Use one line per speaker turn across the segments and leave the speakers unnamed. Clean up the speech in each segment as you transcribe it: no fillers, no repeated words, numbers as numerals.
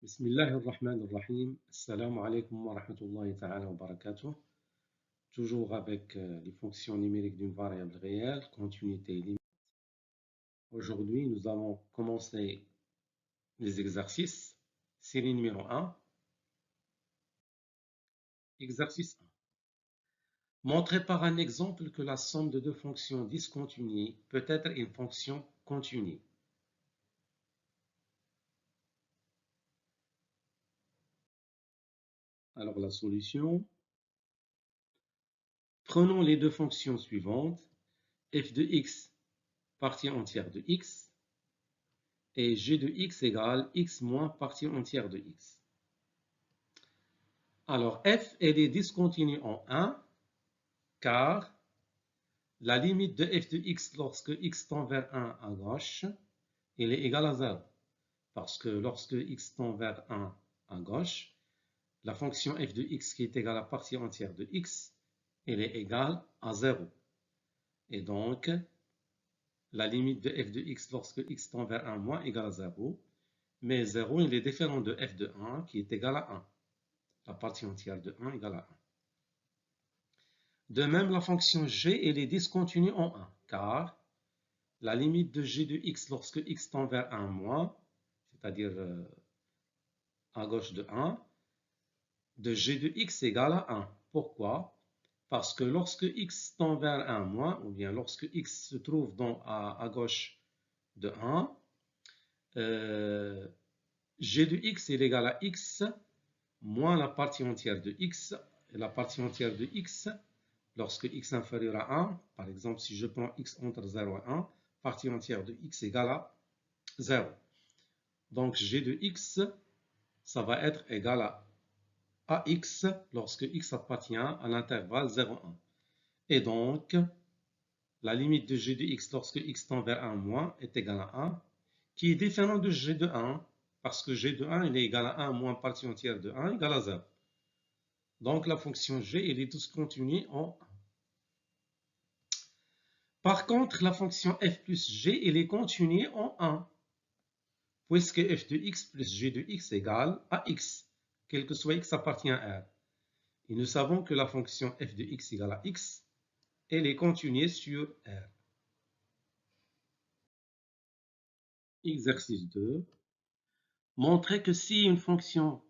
بسم الله الرحمن الرحيم. السلام عليكم ورحمة الله تعالى وبركاته. Toujours avec les fonctions numériques d'une variable réelle, continuité et limite. Aujourd'hui, nous allons commencer les exercices. Série numéro 1. Exercice 1. Montrer par un exemple que la somme de deux fonctions discontinues peut être une fonction continue. Alors la solution. Prenons les deux fonctions suivantes, f de x partie entière de x et g de x égale x moins partie entière de x. Alors f, elle est discontinue en 1, car la limite de f de x lorsque x tend vers 1 à gauche, elle est égale à 0. Parce que lorsque x tend vers 1 à gauche, la fonction f de x qui est égale à partie entière de x, elle est égale à 0. Et donc, la limite de f de x lorsque x tend vers 1 moins égale à 0. Mais 0, il est différent de f de 1 qui est égal à 1. La partie entière de 1 égale à 1. De même, la fonction g, elle est discontinue en 1, car la limite de g de x lorsque x tend vers 1 moins, c'est-à-dire à gauche de 1, de g de x égale à 1. Pourquoi? Parce que lorsque x tend vers 1 moins, ou bien lorsque x se trouve à gauche de 1, g de x est égal à x moins la partie entière de x. Et la partie entière de x, lorsque x est inférieur à 1, par exemple, si je prends x entre 0 et 1, partie entière de x égale à 0. Donc, g de x, ça va être égal à ax lorsque x appartient à l'intervalle 0,1. Et donc, la limite de g de x lorsque x tend vers 1 moins est égale à 1, qui est différent de g de 1, parce que g de 1 il est égal à 1 moins partie entière de 1 égale à 0. Donc, la fonction g, elle est discontinue en 1. Par contre, la fonction f plus g, elle est continue en 1, puisque f de x plus g de x égale à x, quel que soit x appartient à R. Et nous savons que la fonction f de x égale à x, elle est continue sur R. Exercice 2. Montrer que si une fonction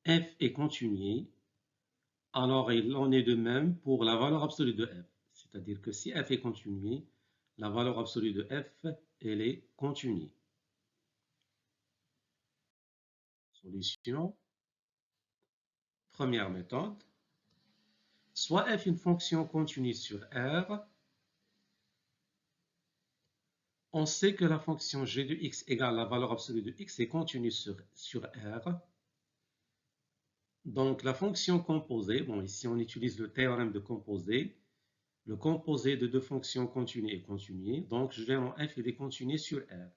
f est continue, alors il en est de même pour la valeur absolue de f. C'est-à-dire que si f est continue, la valeur absolue de f, elle est continue. Solution. Première méthode. Soit f est une fonction continue sur R, on sait que la fonction g de x égale la valeur absolue de x est continue sur R. Donc la fonction composée, bon ici on utilise le théorème de composé, le composé de deux fonctions continues est continu, donc g en f il est continu sur R.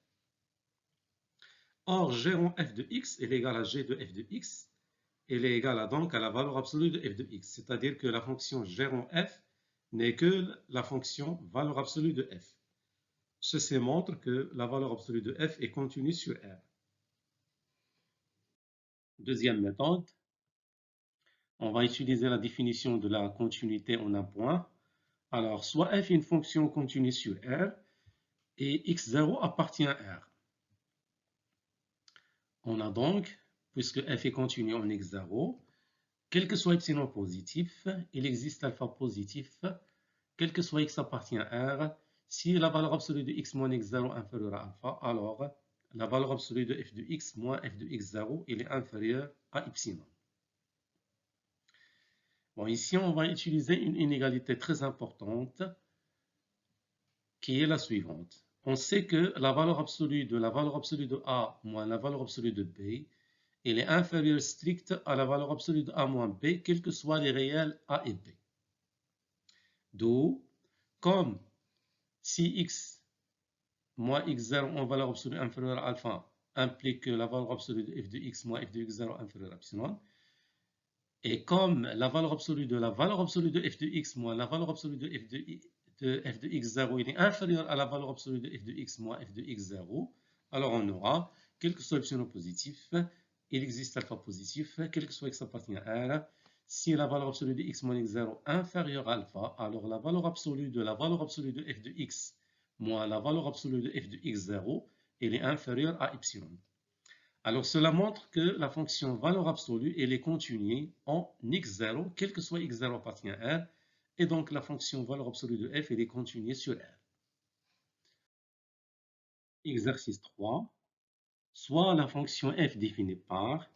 Or g en f de x est égal à g de f de x, elle est égale donc à la valeur absolue de f de x, c'est-à-dire que la fonction g en f n'est que la fonction valeur absolue de f. Ceci montre que la valeur absolue de f est continue sur R. Deuxième méthode, on va utiliser la définition de la continuité en un point. Alors, soit f est une fonction continue sur R et x0 appartient à R. On a donc, puisque f est continue en x0, quel que soit epsilon positif, il existe alpha positif, quel que soit x appartient à R. Si la valeur absolue de x moins x0 est inférieure à alpha, alors la valeur absolue de f de x moins f de x0 il est inférieure à epsilon. Bon, ici, on va utiliser une inégalité très importante qui est la suivante. On sait que la valeur absolue de A moins la valeur absolue de B, elle est inférieure stricte à la valeur absolue de A moins B, quels que soient les réels A et B. D'où, comme si x moins x0 en valeur absolue inférieure à alpha implique que la valeur absolue de f de x moins f de x0 inférieure à epsilon, et comme la valeur absolue de f de x moins la valeur absolue de f de x0 est inférieure à la valeur absolue de f de x moins f de x0, alors on aura, quel que soit l'epsilon positif, il existe alpha positif, quel que soit x appartient à R. Si la valeur absolue de x moins x0 inférieure à alpha, alors la valeur absolue de f de x moins la valeur absolue de f de x0, elle est inférieure à epsilon. Alors cela montre que la fonction valeur absolue, elle est continue en x0, quel que soit x0 appartient à R, et donc la fonction valeur absolue de f, elle est continue sur R. Exercice 3. Soit la fonction f définie par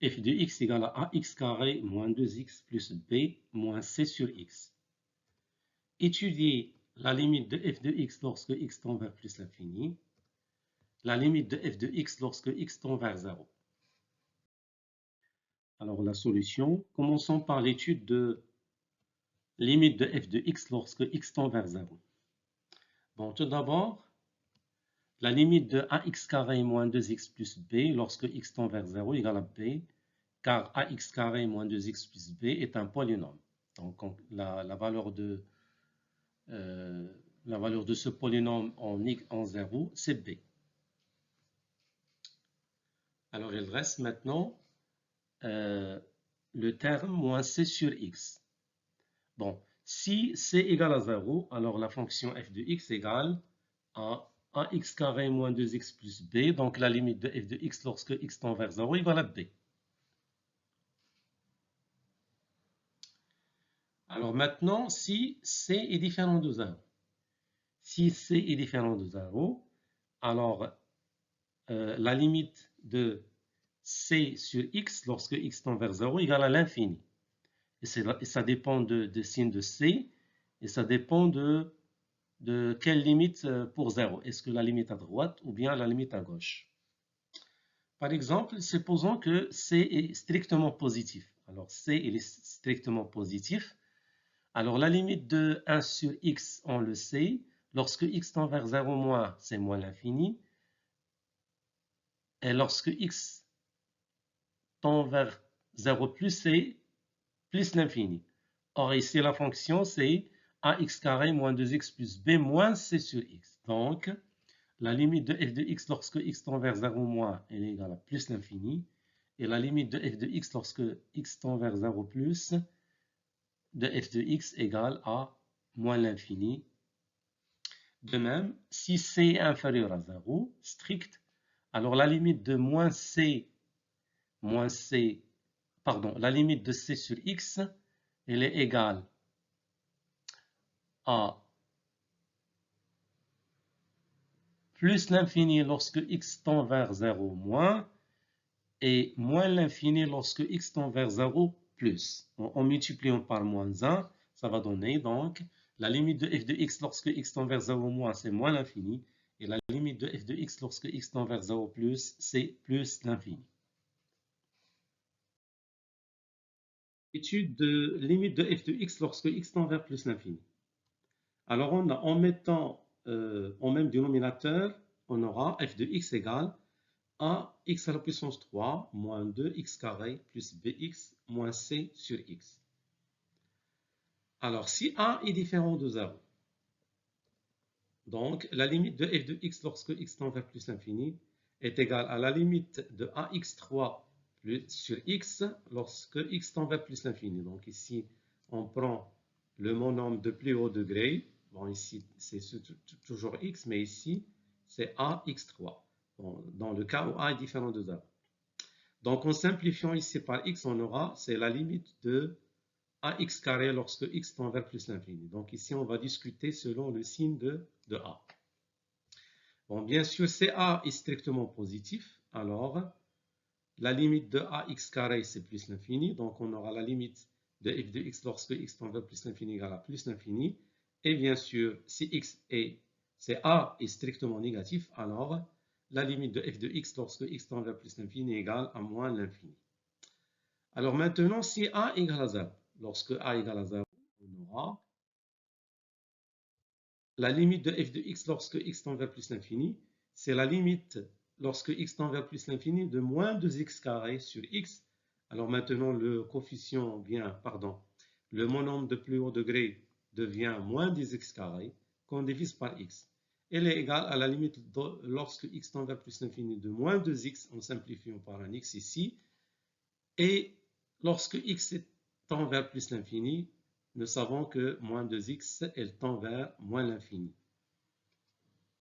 f de x égale à ax carré moins 2x plus b moins c sur x. Étudier la limite de f de x lorsque x tend vers plus l'infini, la limite de f de x lorsque x tend vers 0. Alors la solution, commençons par l'étude de limite de f de x lorsque x tend vers 0. Bon, tout d'abord, la limite de ax carré moins 2x plus b lorsque x tend vers 0 égale à b, car ax carré moins 2x plus b est un polynôme. Donc la valeur de ce polynôme en 0, c'est b. Alors il reste maintenant le terme moins c sur x. Bon, si c égale à 0, alors la fonction f de x égale à ax carré moins 2x plus b, donc la limite de f de x lorsque x tend vers 0 égale à b. Alors maintenant, si c est différent de 0, si c est différent de 0, alors la limite de c sur x lorsque x tend vers 0 égale à l'infini. Et ça dépend de signe de c, et ça dépend de quelle limite pour 0. Est-ce que la limite à droite ou bien la limite à gauche? Par exemple, supposons que c est strictement positif. Alors c il est strictement positif. Alors la limite de 1 sur x, on le sait. Lorsque x tend vers 0 moins, c'est moins l'infini. Et lorsque x tend vers 0 plus, c'est plus l'infini. Or ici, la fonction, c'est ax carré moins 2x plus b moins c sur x. Donc, la limite de f de x lorsque x tend vers 0 moins, elle est égale à plus l'infini. Et la limite de f de x lorsque x tend vers 0 plus, de f de x égale à moins l'infini. De même, si c est inférieur à 0, strict, alors la limite de la limite de c sur x, elle est égale à plus l'infini lorsque x tend vers 0 moins, et moins l'infini lorsque x tend vers 0 plus. En multipliant par moins 1, ça va donner donc la limite de f de x lorsque x tend vers 0 moins, c'est moins l'infini. Et la limite de f de x lorsque x tend vers 0 plus, c'est plus l'infini. Étude de limite de f de x lorsque x tend vers plus l'infini. Alors en mettant en même dénominateur, on aura f de x égale à x à la puissance 3 moins 2x carré plus bx moins c sur x. Alors si a est différent de 0, donc la limite de f de x lorsque x tend vers plus l'infini est égale à la limite de ax3 sur x lorsque x tend vers plus l'infini. Donc ici, on prend le monôme de plus haut degré. Bon, ici, c'est toujours x, mais ici, c'est ax3. Bon, dans le cas où a est différent de 0. Donc, en simplifiant ici par x, on aura, c'est la limite de ax carré lorsque x tend vers plus l'infini. Donc ici, on va discuter selon le signe de a. Bon, bien sûr, si a est strictement positif, alors la limite de ax carré, c'est plus l'infini. Donc, on aura la limite de f de x lorsque x tend vers plus l'infini égale à plus l'infini. Et bien sûr, si a est strictement négatif, alors la limite de f de x lorsque x tend vers plus l'infini égale à moins l'infini. Alors maintenant, si a égale à 0, lorsque a égale à 0, on aura la limite de f de x lorsque x tend vers plus l'infini, c'est la limite lorsque x tend vers plus l'infini de moins 2x carré sur x. Alors maintenant, le monôme de plus haut degré devient moins 10x carré qu'on divise par x. elle est égale à la limite lorsque x tend vers plus l'infini de moins 2x, en simplifiant par un x ici, et lorsque x tend vers plus l'infini, nous savons que moins 2x, elle tend vers moins l'infini.